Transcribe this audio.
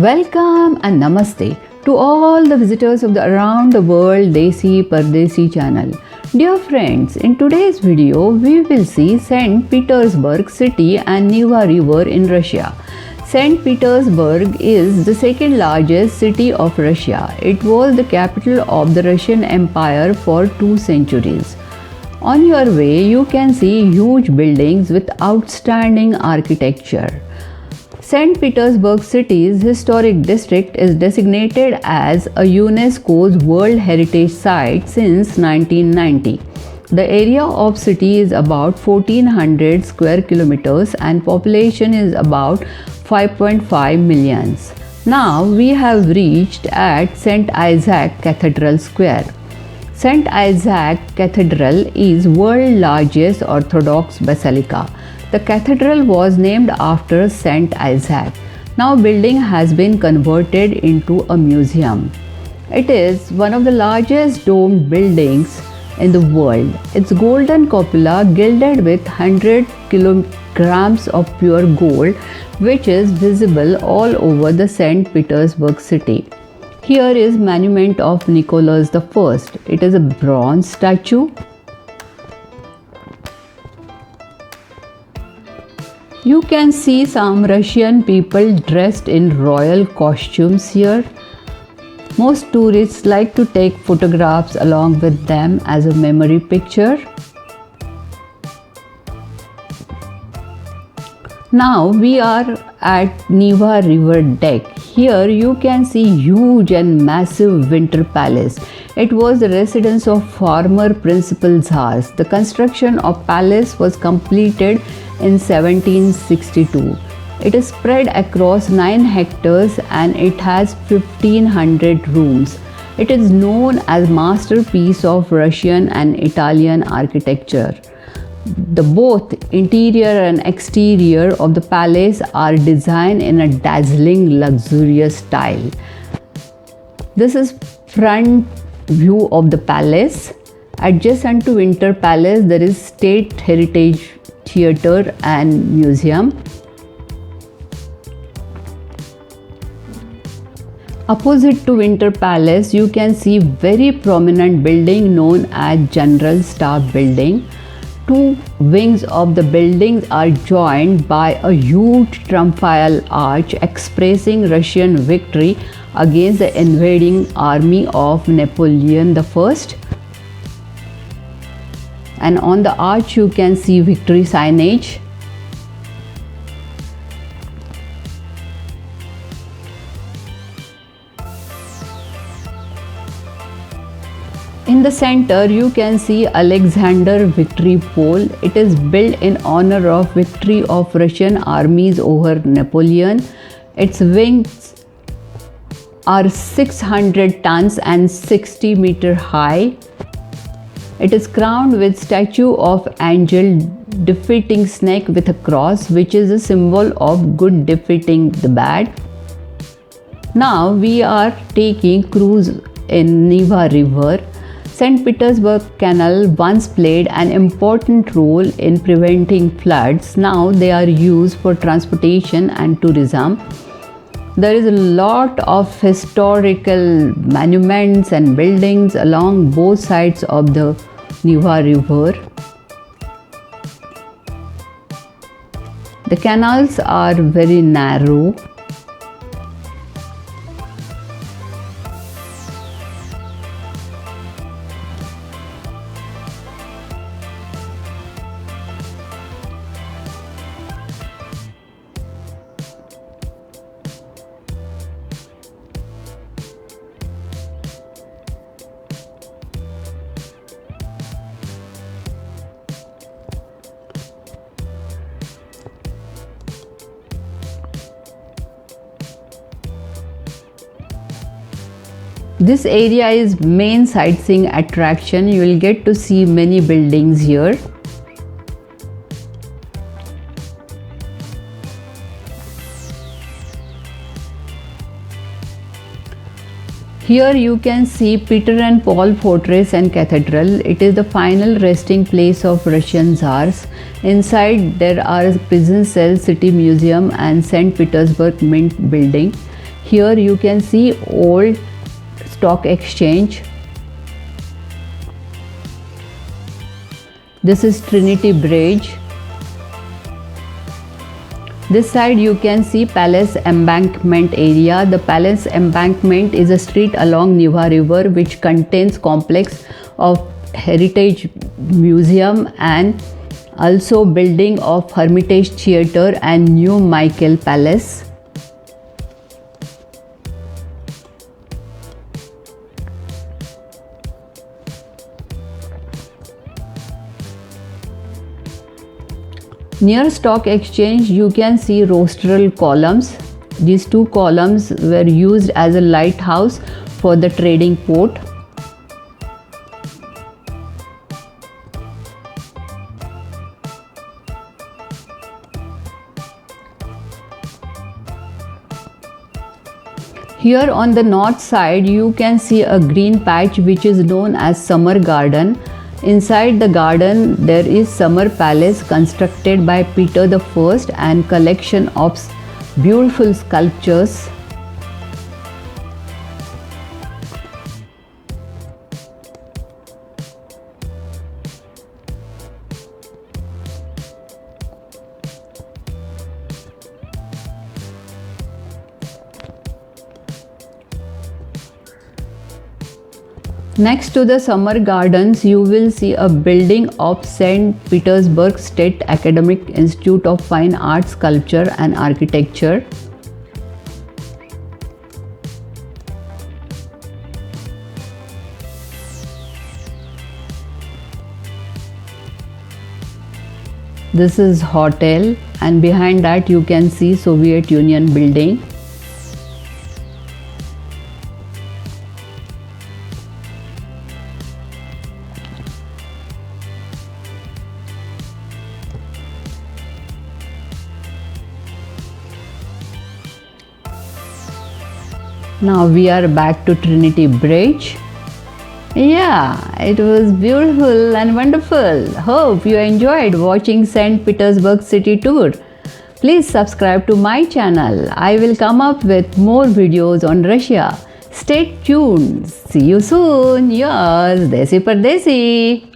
Welcome and namaste to all the visitors of the Around the World Desi Pardesi channel. Dear friends, in today's video we will see St. Petersburg city and Neva River in Russia. St. Petersburg is the second largest city of Russia. It was the capital of the Russian Empire for 2 centuries. On your way you can see huge buildings with outstanding architecture. St. Petersburg City's historic district is designated as a UNESCO's World Heritage Site since 1990. The area of city is about 1400 square kilometers and population is about 5.5 millions. Now we have reached at St. Isaac Cathedral Square. St. Isaac Cathedral is world's largest Orthodox basilica. The cathedral was named after St. Isaac. Now building has been converted into a museum. It is one of the largest domed buildings in the world. Its golden cupola gilded with 100 kilograms of pure gold, which is visible all over the St. Petersburg city. Here is monument of Nicholas I. It is a bronze statue. You can see some Russian people dressed in royal costumes here. Most tourists like to take photographs along with them as a memory picture. Now we are at Neva River deck. Here you can see huge and massive winter palace. It was the residence of former principal czars. The construction of palace was completed in 1762. It is spread across 9 hectares and it has 1500 rooms. It is known as masterpiece of Russian and Italian architecture. The both interior and exterior of the palace are designed in a dazzling luxurious style. This is front view of the palace. Adjacent to Winter Palace there is State Heritage Theatre and Museum. Opposite to Winter Palace you can see very prominent building known as General Staff Building. 2 wings of the buildings are joined by a huge triumphal arch expressing Russian victory against the invading army of Napoleon I. And on the arch you can see victory signage. In the center you can see Alexander Victory Pole. It is built in honor of victory of Russian armies over Napoleon. Its wings are 600 tons and 60 meters high. It is crowned with statue of angel defeating snake with a cross, which is a symbol of good defeating the bad. Now we are taking cruise in Neva River. St. Petersburg Canal once played an important role in preventing floods. Now they are used for transportation and tourism. There is a lot of historical monuments and buildings along both sides of the Neva River. The canals are very narrow. This area is main sightseeing attraction. You will get to see many buildings here. Here you can see Peter and Paul Fortress and Cathedral. It is the final resting place of Russian Tsars. Inside there are prison cells, city museum and St. Petersburg Mint building. Here you can see old stock exchange. This is Trinity Bridge. This side you can see Palace Embankment area. The Palace Embankment is a street along Niva River which contains complex of Heritage Museum and also building of Hermitage Theatre and New Michael Palace. Near Stock Exchange you can see rostral columns. These two columns were used as a lighthouse for the trading port. Here on the north side you can see a green patch which is known as Summer Garden. Inside the garden there is Summer Palace constructed by Peter I and collection of beautiful sculptures. Next to the Summer Gardens, you will see a building of St. Petersburg State Academic Institute of Fine Arts, Sculpture and Architecture. This is hotel, and behind that you can see Soviet Union building. Now we are back to Trinity Bridge. Yeah, it was beautiful and wonderful. Hope you enjoyed watching St. Petersburg City Tour. Please subscribe to my channel. I will come up with more videos on Russia. Stay tuned. See you soon. Yours, Desi Pardesi.